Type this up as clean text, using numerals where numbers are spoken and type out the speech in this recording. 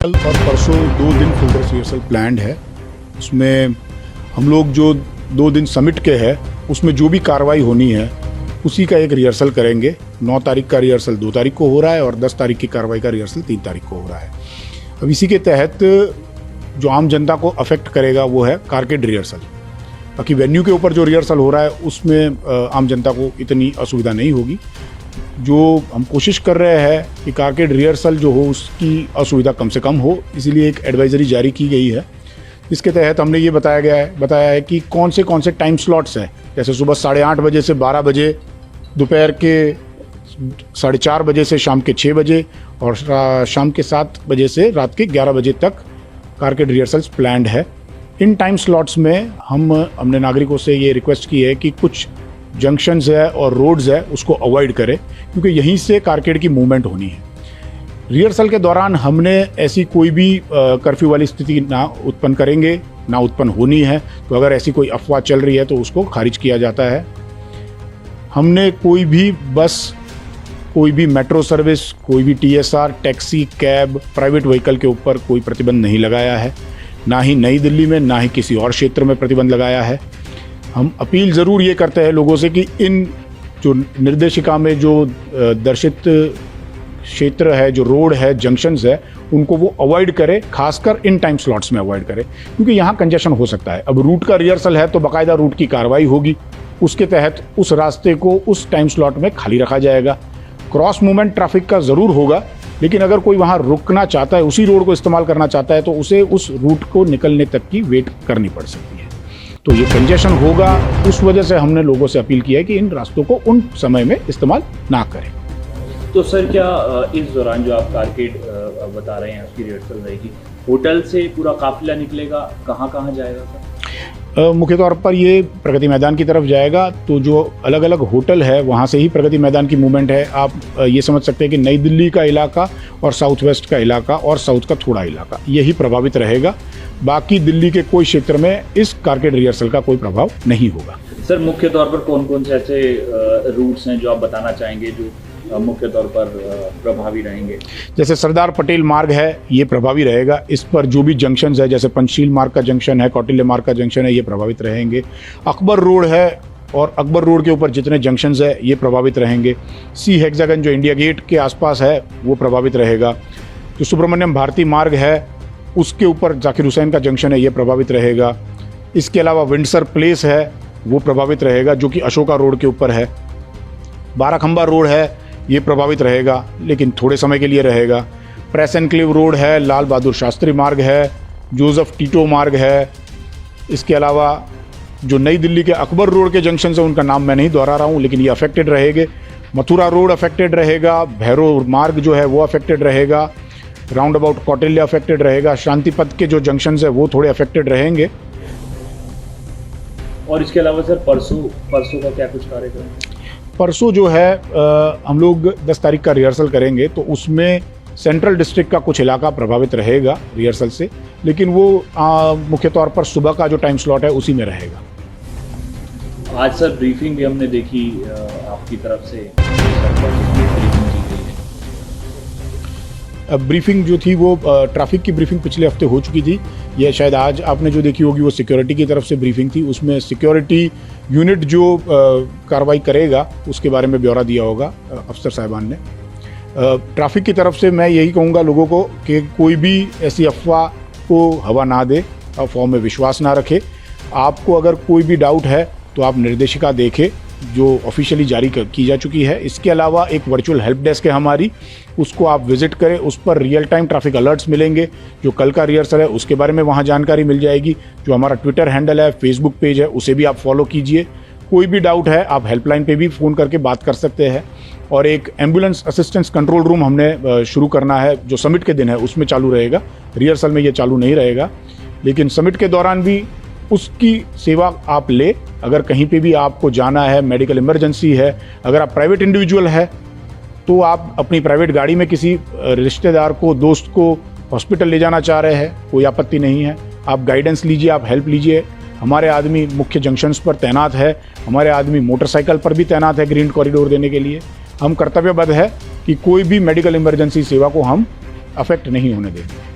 कल और परसों 2 दिन फुल ड्रेस रिहर्सल प्लान्ड है। उसमें हम लोग जो 2 दिन समिट के हैं उसमें जो भी कार्रवाई होनी है उसी का एक रिहर्सल करेंगे। 9 तारीख का रिहर्सल 2 तारीख को हो रहा है और 10 तारीख की कार्रवाई का रिहर्सल 3 तारीख को हो रहा है। अब इसी के तहत जो आम जनता को अफेक्ट करेगा वो है कारकेड रिहर्सल। बाकी वेन्यू के ऊपर जो रिहर्सल हो रहा है उसमें आम जनता को इतनी असुविधा नहीं होगी। जो हम कोशिश कर रहे हैं कि कारकेड रिहर्सल जो हो उसकी असुविधा कम से कम हो, इसीलिए एक एडवाइजरी जारी की गई है। इसके तहत हमने ये बताया है कि कौन से टाइम स्लॉट्स हैं, जैसे सुबह 8:30 बजे से 12 बजे, दोपहर के 4:30 बजे से शाम के 6 बजे और शाम के 7 बजे से रात के 11 बजे तक कारकेड रिहर्सल्स प्लान्ड है। इन टाइम स्लॉट्स में हमने नागरिकों से ये रिक्वेस्ट की है कि कुछ जंक्शंस है और रोड्स है उसको अवॉइड करें, क्योंकि यहीं से कारकेड की मूवमेंट होनी है। रिहर्सल के दौरान हमने ऐसी कोई भी कर्फ्यू वाली स्थिति ना उत्पन्न करेंगे, ना उत्पन्न होनी है। तो अगर ऐसी कोई अफवाह चल रही है तो उसको खारिज किया जाता है। हमने कोई भी बस, कोई भी मेट्रो सर्विस, कोई भी TSR, taxi, cab, private vehicle के ऊपर कोई प्रतिबंध नहीं लगाया है। ना ही नई दिल्ली में, ना ही किसी और क्षेत्र में प्रतिबंध लगाया है। हम अपील ज़रूर ये करते हैं लोगों से कि इन जो निर्देशिका में जो दर्शित क्षेत्र है, जो रोड है, जंक्शंस है, उनको वो अवॉइड करें, खासकर इन टाइम स्लॉट्स में अवॉइड करें, क्योंकि यहाँ कंजेशन हो सकता है। अब रूट का रिहर्सल है तो बाकायदा रूट की कार्रवाई होगी, उसके तहत उस रास्ते को उस टाइम स्लॉट में खाली रखा जाएगा। क्रॉस मूवमेंट ट्रैफिक का ज़रूर होगा, लेकिन अगर कोई वहाँ रुकना चाहता है, उसी रोड को इस्तेमाल करना चाहता है, तो उसे उस रूट को निकलने तक की वेट करनी पड़ सकती है। तो ये कंजेशन होगा, उस वजह से हमने लोगों से अपील किया है कि इन रास्तों को उन समय में इस्तेमाल ना करें। तो सर, क्या इस दौरान जो आप कारकेड बता रहे हैं उसकी रिहर्सल रहेगी, होटल से पूरा काफिला निकलेगा, कहाँ कहाँ जाएगा सर? मुख्य तौर पर ये प्रगति मैदान की तरफ जाएगा। तो जो अलग अलग होटल है वहाँ से ही प्रगति मैदान की मूवमेंट है। आप ये समझ सकते हैं कि नई दिल्ली का इलाका और साउथ वेस्ट का इलाका और साउथ का थोड़ा इलाका यही प्रभावित रहेगा। बाकी दिल्ली के कोई क्षेत्र में इस कारकेड रिहर्सल का कोई प्रभाव नहीं होगा। सर, मुख्य तौर पर कौन कौन से ऐसे रूट्स हैं जो आप बताना चाहेंगे जो मुख्य तौर पर प्रभावी रहेंगे? जैसे सरदार पटेल मार्ग है, ये प्रभावी रहेगा। इस पर जो भी जंक्शंस है, जैसे पंचशील मार्ग का जंक्शन है, कौटिल्य मार्ग का जंक्शन है, ये प्रभावित रहेंगे। अकबर रोड है और अकबर रोड के ऊपर जितने जंक्शंस है ये प्रभावित रहेंगे। सी हेक्सागन जो इंडिया गेट के आसपास है वो प्रभावित रहेगा। जो सुब्रमण्यम भारती मार्ग है उसके ऊपर जाकिर हुसैन का जंक्शन है, ये प्रभावित रहेगा। इसके अलावा विंडसर प्लेस है वो प्रभावित रहेगा, जो कि अशोका रोड के ऊपर है। बाराखंबा रोड है, ये प्रभावित रहेगा, लेकिन थोड़े समय के लिए रहेगा। प्रेस एनक्लेव रोड है, लाल बहादुर शास्त्री मार्ग है, जोसेफ टीटो मार्ग है। इसके अलावा जो नई दिल्ली के अकबर रोड के जंक्शन है उनका नाम मैं नहीं दोहरा रहा हूँ, लेकिन ये अफेक्टेड रहेंगे। मथुरा रोड अफेक्टेड रहेगा, भैरव मार्ग जो है वो अफेक्टेड रहेगा, राउंड अबाउट कौटिल्य अफेक्टेड रहेगा। शांति पथ के जो जंक्शन है वो थोड़े अफेक्टेड रहेंगे। और इसके अलावा सर परसों का क्या कुछ कार्यक्रम? परसों जो है हम लोग 10 तारीख का रिहर्सल करेंगे, तो उसमें सेंट्रल डिस्ट्रिक्ट का कुछ इलाका प्रभावित रहेगा रिहर्सल से, लेकिन वो मुख्य तौर पर सुबह का जो टाइम स्लॉट है उसी में रहेगा। आज सर ब्रीफिंग भी हमने देखी आपकी तरफ से, ब्रीफिंग जो थी वो ट्रैफिक की ब्रीफिंग पिछले हफ्ते हो चुकी थी। यह शायद आज आपने जो देखी होगी वो सिक्योरिटी की तरफ से ब्रीफिंग थी। उसमें सिक्योरिटी यूनिट जो कार्रवाई करेगा उसके बारे में ब्यौरा दिया होगा अफसर साहिबान ने। ट्रैफिक की तरफ से मैं यही कहूँगा लोगों को कि कोई भी ऐसी अफवाह को हवा ना दे, अफवाह में विश्वास ना रखे। आपको अगर कोई भी डाउट है तो आप निर्देशिका देखें जो ऑफिशियली जारी की जा चुकी है। इसके अलावा एक वर्चुअल हेल्प डेस्क है हमारी, उसको आप विजिट करें। उस पर रियल टाइम ट्रैफिक अलर्ट्स मिलेंगे। जो कल का रिहर्सल है उसके बारे में वहाँ जानकारी मिल जाएगी। जो हमारा ट्विटर हैंडल है, फेसबुक पेज है, उसे भी आप फॉलो कीजिए। कोई भी डाउट है आप हेल्पलाइन पे भी फ़ोन करके बात कर सकते हैं। और एक एम्बुलेंस असिस्टेंस कंट्रोल रूम हमने शुरू करना है, जो समिट के दिन है उसमें चालू रहेगा। रिहर्सल में ये चालू नहीं रहेगा, लेकिन समिट के दौरान भी उसकी सेवा आप ले। अगर कहीं पे भी आपको जाना है, मेडिकल इमरजेंसी है, अगर आप प्राइवेट इंडिविजुअल है तो आप अपनी प्राइवेट गाड़ी में किसी रिश्तेदार को, दोस्त को हॉस्पिटल ले जाना चाह रहे हैं, कोई आपत्ति नहीं है। आप गाइडेंस लीजिए, आप हेल्प लीजिए। हमारे आदमी मुख्य जंक्शंस पर तैनात है, हमारे आदमी मोटरसाइकिल पर भी तैनात है ग्रीन कॉरिडोर देने के लिए। हम कर्तव्यबद्ध है कि कोई भी मेडिकल इमरजेंसी सेवा को हम अफेक्ट नहीं होने देंगे।